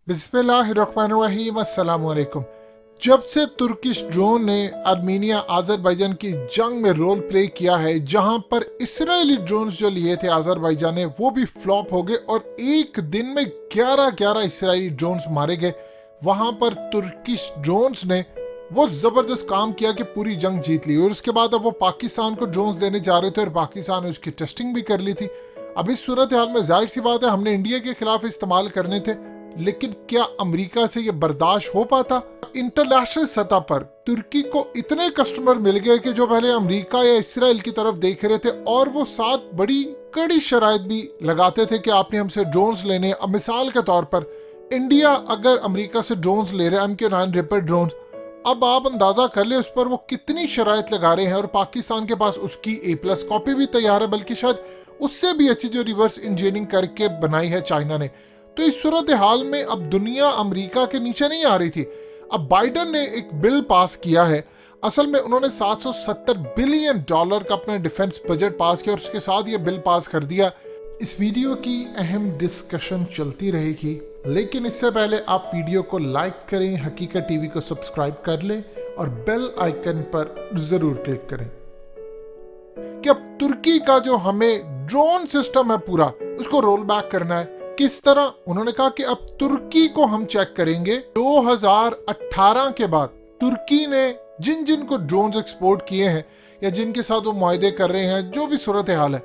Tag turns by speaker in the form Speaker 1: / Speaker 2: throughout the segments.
Speaker 1: बिस्मिल्लाहिर्रहमानिर्रहीम, अस्सलाम वालेकुम। जब से तुर्किश ड्रोन ने आर्मीनिया आज़रबाईजान की जंग में रोल प्ले किया है, जहां पर इसराइली ड्रोन्स जो लिए थे आज़रबाईजान ने वो भी फ्लॉप हो गए और एक दिन में 11 इसराइली ड्रोन्स मारे गए, वहां पर तुर्किश ड्रोन्स ने वो जबरदस्त काम किया कि पूरी जंग जीत ली। और उसके बाद अब वो पाकिस्तान को ड्रोन्स देने जा रहे थे और पाकिस्तान ने उसकी टेस्टिंग भी कर ली थी। अब इस सूरत हाल में जाहिर सी बात है हमने इंडिया के खिलाफ इस्तेमाल करने थे, लेकिन क्या अमेरिका से ये बर्दाश्त हो पाता? इंटरनेशनल सतह पर तुर्की को इतने कस्टमर मिल गए कि जो पहले अमेरिका या इसराइल की तरफ देख रहे थे, और वो साथ बड़ी कड़ी शराइत भी लगाते थे कि आपने हमसे ड्रोन्स लेने। अब मिसाल के तौर पर इंडिया अगर अमेरिका से ड्रोन्स ले रहे हैं, MQ-9 रिपर ड्रोन्स, अब आप अंदाजा कर ले उस पर वो कितनी शराइत लगा रहे हैं। और पाकिस्तान के पास उसकी A+ कॉपी भी तैयार है, बल्कि शायद उससे भी अच्छी जो रिवर्स इंजीनियरिंग करके बनाई है चाइना ने। तो इस सूरत हाल में अब दुनिया अमेरिका के नीचे नहीं आ रही थी। अब बाइडन ने एक बिल पास किया है, असल में उन्होंने $770 बिलियन का अपना डिफेंस बजट पास किया और उसके साथ ये बिल पास कर दिया। इस वीडियो की अहम डिस्कशन चलती रहेगी, लेकिन इससे पहले आप वीडियो को लाइक करें, हकीकत टीवी को सब्सक्राइब कर लें और बेल आइकन पर जरूर क्लिक करें कि अब तुर्की का जो हमें ड्रोन सिस्टम है पूरा उसको रोल बैक करना है। किस तरह? उन्होंने कहा कि अब तुर्की को हम चेक करेंगे 2018 के बाद तुर्की ने जिन जिन को ड्रोन्स एक्सपोर्ट किए हैं या जिनके साथ वो मुआहदे कर रहे हैं, जो भी सूरत हाल है,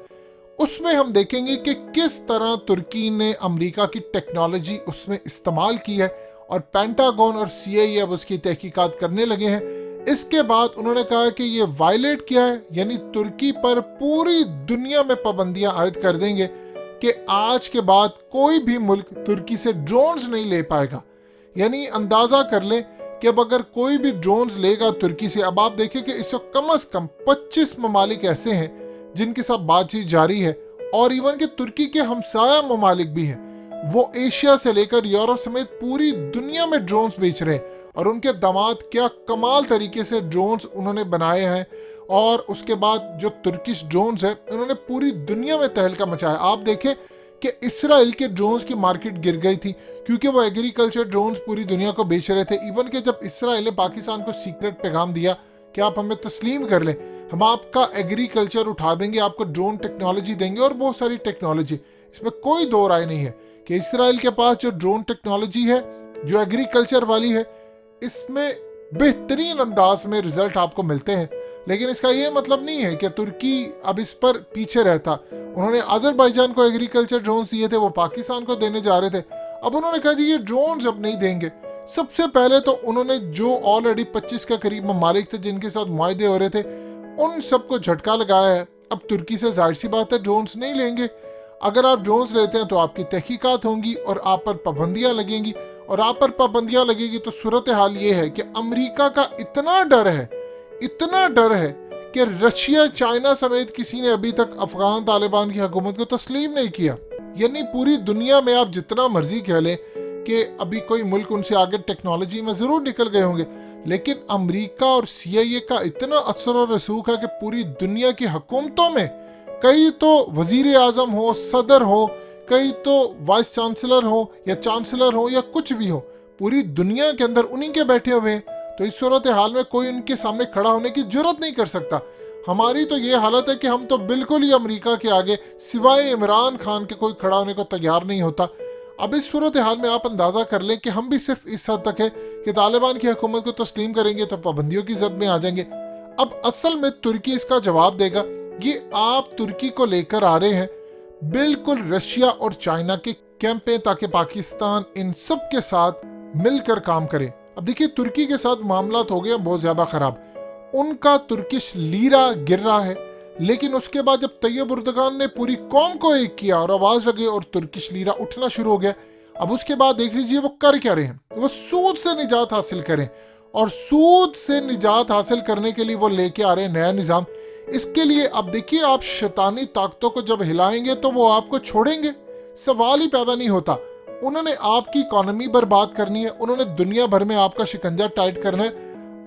Speaker 1: उसमें हम देखेंगे कि किस तरह तुर्की ने अमेरिका की टेक्नोलॉजी उसमें इस्तेमाल की है। और पेंटागन और CIA अब उसकी तहकीकात करने लगे हैं। इसके बाद उन्होंने कहा कि ये वायलेट किया है, यानी तुर्की पर पूरी दुनिया में पाबंदियां आयद कर देंगे कि आज के बाद कोई भी मुल्क तुर्की से ड्रोन्स नहीं ले पाएगा। यानी अंदाजा कर लें कि अब अगर कोई भी ड्रोन्स लेगा तुर्की से, अब आप देखें कि इस वक्त कम से कम 25 ममालिक ऐसे हैं जिनके साथ बातचीत जारी है, और इवन के तुर्की के हमसाया ममालिक भी हैं। वो एशिया से लेकर यूरोप समेत पूरी दुनिया में ड्रोन्स बेच रहे हैं। और उनके दामाद क्या कमाल तरीके से ड्रोन्स उन्होंने बनाए हैं। और उसके बाद जो तुर्किश ड्रोन्स है उन्होंने पूरी दुनिया में तहलका मचाया। आप देखें कि इसराइल के ड्रोन्स की मार्केट गिर गई थी क्योंकि वो एग्रीकल्चर ड्रोन्स पूरी दुनिया को बेच रहे थे। इवन के जब इसराइल ने पाकिस्तान को सीक्रेट पैगाम दिया कि आप हमें तस्लीम कर लें, हम आपका एग्रीकल्चर उठा देंगे, आपको ड्रोन टेक्नोलॉजी देंगे और बहुत सारी टेक्नोलॉजी, इसमें कोई दो राय नहीं है कि इसराइल के पास जो ड्रोन टेक्नोलॉजी है, जो एग्रीकल्चर वाली है, इसमें बेहतरीन अंदाज में रिजल्ट आपको मिलते हैं। लेकिन इसका ये मतलब नहीं है कि तुर्की अब इस पर पीछे रहता। उन्होंने आज़रबाईजान को एग्रीकल्चर ड्रोन्स दिए थे, वो पाकिस्तान को देने जा रहे थे। अब उन्होंने कहा जी ये ड्रोन्स अब नहीं देंगे। सबसे पहले तो उन्होंने जो ऑलरेडी 25 के करीब ममालिक थे जिनके साथ मुआहदे हो रहे थे, उन सबको झटका लगाया है। अब तुर्की से जाहिर सी बात है ड्रोन्स नहीं लेंगे। अगर आप ड्रोन्स लेते हैं तो आपकी तहकीकात होंगी और आप पर पाबंदियां लगेंगी, और आप पर पाबंदियां लगेगी तो सूरत हाल ये है कि अमेरिका का इतना डर है कि रशिया, चाइना समेत किसी ने अभी तक अफगान तालिबान की हुकूमत को तस्लीम नहीं किया। यानी पूरी दुनिया में आप जितना मर्जी कह लें कि अभी कोई मुल्क उनसे आगे टेक्नोलॉजी में जरूर निकल गए होंगे, लेकिन अमेरिका और CIA का इतना असर और रसूख है कि पूरी दुनिया की हुकूमतों में, कई तो वजीर आजम हो, सदर हो, कई तो वाइस चांसलर हो या चांसलर हो या कुछ भी हो, पूरी दुनिया के अंदर उन्हीं के बैठे हुए हैं। तो इस सूरत हाल में कोई उनके सामने खड़ा होने की जरूरत नहीं कर सकता। हमारी तो ये हालत है कि हम तो बिल्कुल ही अमेरिका के आगे सिवाय इमरान खान के कोई खड़ा होने को तैयार नहीं होता। अब इस सूरत हाल में आप अंदाजा कर लें कि हम भी सिर्फ इस हद तक है कि तालिबान की हुकूमत को तस्लीम करेंगे तो पाबंदियों की जद में आ जाएंगे। अब असल में तुर्की इसका जवाब देगा। ये आप तुर्की को लेकर आ रहे हैं बिल्कुल रशिया और चाइना के कैंप पे, ताकि पाकिस्तान इन सब के साथ मिलकर काम करे। अब देखिए तुर्की के साथ मामला हो गया बहुत ज्यादा खराब। उनका तुर्किश लीरा गिर रहा है, लेकिन उसके बाद जब तैयब उर्दगान ने पूरी कौम को एक किया और आवाज लगे और तुर्किश लीरा उठना शुरू हो गया, अब उसके बाद देख लीजिए वो कर क्या रहे हैं। वो सूद से निजात हासिल करें, और सूद से निजात हासिल करने के लिए वो लेके आ रहे हैं नया निजाम। इसके लिए अब देखिए आप शैतानी ताकतों को जब हिलाएंगे तो वो आपको छोड़ेंगे, सवाल ही पैदा नहीं होता। उन्होंने आपकी इकोनॉमी बर्बाद करनी है, उन्होंने दुनिया भर में आपका शिकंजा टाइट करना है।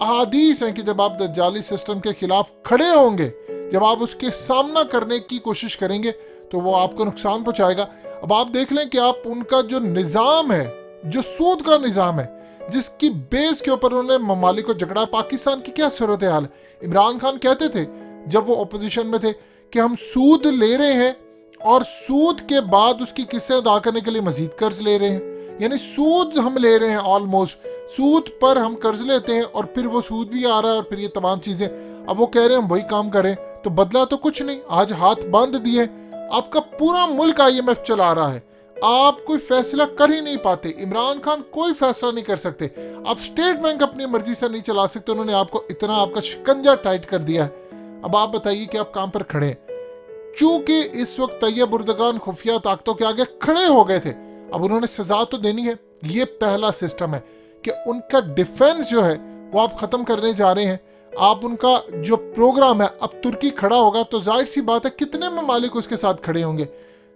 Speaker 1: अहादीस है कि जब आप दज्जाली सिस्टम के खिलाफ खड़े होंगे, जब आप उसके सामना करने की कोशिश करेंगे तो वो आपको नुकसान पहुंचाएगा। अब आप देख लें कि आप उनका जो निज़ाम है, जो सूद का निज़ाम है, जिसकी बेस के ऊपर उन्होंने ममालिक को झगड़ा। पाकिस्तान की क्या सूरत हाल है? इमरान खान कहते थे जब वो अपोजिशन में थे कि हम सूद ले रहे हैं और सूद के बाद उसकी किस्तें अदा करने के लिए मजीद कर्ज ले रहे हैं। यानी सूद हम ले रहे हैं, ऑलमोस्ट सूद पर हम कर्ज लेते हैं और फिर वो सूद भी आ रहा है और फिर ये तमाम चीज़ें। अब वो कह रहे हैं हम वही काम करें, तो बदला तो कुछ नहीं। आज हाथ बांध दिए, आपका पूरा मुल्क IMF चला रहा है, आप कोई फैसला कर ही नहीं पाते। इमरान खान कोई फैसला नहीं कर सकते। आप स्टेट बैंक अपनी मर्जी से नहीं चला सकते। उन्होंने आपको इतना आपका शिकंजा टाइट कर दिया है। अब आप बताइए कि आप कहां पर खड़े हैं। चूंकि इस वक्त तैयब उर्दगान खुफिया ताकतों के आगे खड़े हो गए थे, अब उन्होंने सजा तो देनी है। ये पहला सिस्टम है कि उनका डिफेंस जो है वो आप खत्म करने जा रहे हैं। आप उनका जो प्रोग्राम है, अब तुर्की खड़ा होगा तो जाहिर सी बात है कितने ममालिक उसके साथ खड़े होंगे।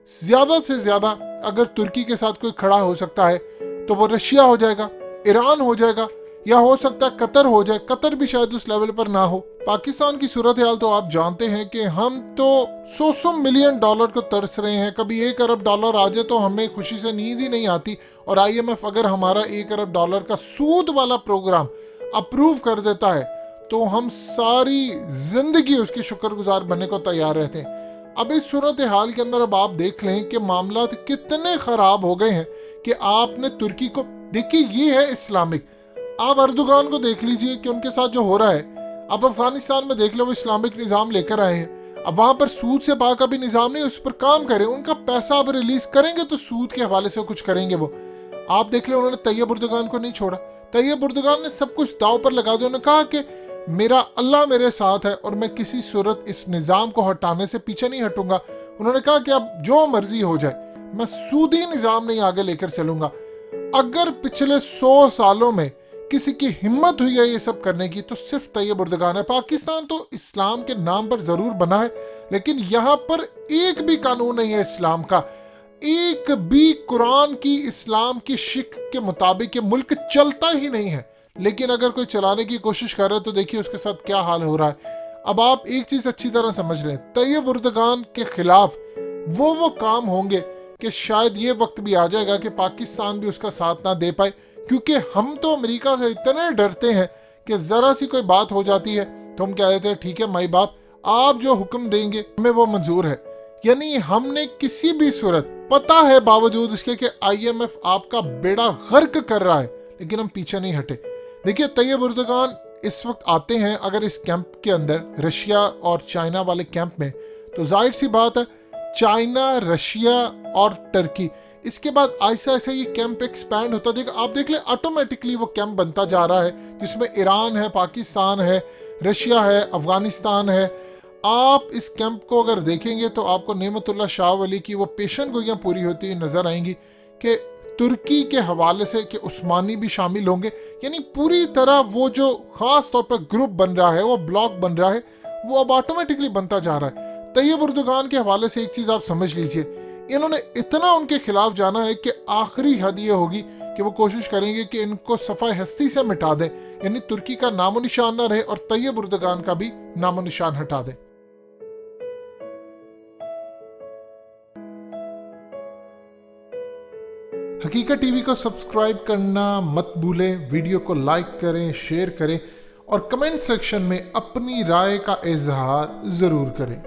Speaker 1: ज्यादा से ज्यादा अगर तुर्की के साथ कोई खड़ा हो सकता है तो वो रशिया हो जाएगा, ईरान हो जाएगा, या हो सकता है कतर हो जाए। कतर भी शायद उस लेवल पर ना हो। पाकिस्तान की सूरत हाल तो आप जानते हैं कि हम तो 100 मिलियन डॉलर को तरस रहे हैं। कभी $1 अरब आ जाए तो हमें खुशी से नींद ही नहीं आती। और IMF अगर हमारा $1 अरब का सूद वाला प्रोग्राम अप्रूव कर देता है तो हम सारी जिंदगी उसकी शुक्रगुजार बनने को तैयार रहते हैं। अब इस सूरत हाल के अंदर अब आप देख लें कि मामला कितने खराब हो गए हैं कि आपने तुर्की को, देखिए ये है इस्लामिक। आप अर्दोगान को देख लीजिए कि उनके साथ जो हो रहा है। अब अफगानिस्तान में देख लो, वो इस्लामिक निज़ाम लेकर आए हैं। अब वहां पर सूद से पाक अभी निज़ाम नहीं, उस पर काम करें। उनका पैसा अब रिलीज करेंगे तो सूद के हवाले से कुछ करेंगे वो। आप देख ले, उन्होंने तैयब उर्दगान को नहीं छोड़ा। तैयब उर्दगान ने सब कुछ दाव पर लगा दिया। उन्होंने कहा कि मेरा अल्लाह मेरे साथ है और मैं किसी सूरत इस निज़ाम को हटाने से पीछे नहीं हटूंगा। उन्होंने कहा कि अब जो मर्जी हो जाए, मैं सूदी निज़ाम नहीं आगे लेकर चलूंगा। अगर पिछले 100 सालों में किसी की हिम्मत हुई है ये सब करने की तो सिर्फ तैयब उर्दगान है। पाकिस्तान तो इस्लाम के नाम पर जरूर बना है, लेकिन यहाँ पर एक भी कानून नहीं है इस्लाम का। एक भी कुरान की इस्लाम की शिक के मुताबिक ये मुल्क चलता ही नहीं है। लेकिन अगर कोई चलाने की कोशिश कर रहा है तो देखिए उसके साथ क्या हाल हो रहा है। अब आप एक चीज अच्छी तरह समझ लें, तैयब उर्दगान के खिलाफ वो काम होंगे कि शायद ये वक्त भी आ जाएगा कि पाकिस्तान भी उसका साथ ना दे पाए। क्योंकि हम तो अमेरिका से इतने डरते हैं कि जरा सी कोई बात हो जाती है तो हम कह देते हैं ठीक है माई बाप, आप जो हुक्म देंगे हमें वो मंजूर है। यानी हमने किसी भी सूरत, पता है बावजूद इसके कि IMF आपका बेड़ा गर्क कर रहा है, लेकिन हम पीछे नहीं हटे। देखिए तैयब उर्दगान इस वक्त आते हैं अगर इस कैंप के अंदर, रशिया और चाइना वाले कैंप में, तो जाहिर सी बात है चाइना, रशिया और टर्की, इसके बाद ऐसा ऐसा ये कैंप एक्सपैंड होता जाएगा। आप देख ले ऑटोमेटिकली वो कैंप बनता जा रहा है जिसमें ईरान है, पाकिस्तान है, रशिया है, अफगानिस्तान है। आप इस कैंप को अगर देखेंगे तो आपको नेमतुल्लाह शाह वली की वो पेशन गोइयां पूरी होती हुई नजर आएंगी कि तुर्की के हवाले से कि उस्मानी भी शामिल होंगे। यानी पूरी तरह वो जो खास तौर पर ग्रुप बन रहा है, वो ब्लॉक बन रहा है, वो अब ऑटोमेटिकली बनता जा रहा है। तैयब उर्दगान के हवाले से एक चीज आप समझ लीजिए, इन्होंने इतना उनके खिलाफ जाना है कि आखिरी हद ये होगी कि वो कोशिश करेंगे कि इनको सफाई हस्ती से मिटा दें। यानी तुर्की का नामो निशान ना रहे और तैयब उर्दगान का भी नामो निशान हटा दें। हकीकत टीवी को सब्सक्राइब करना मत भूलें, वीडियो को लाइक करें, शेयर करें और कमेंट सेक्शन में अपनी राय का इजहार जरूर करें।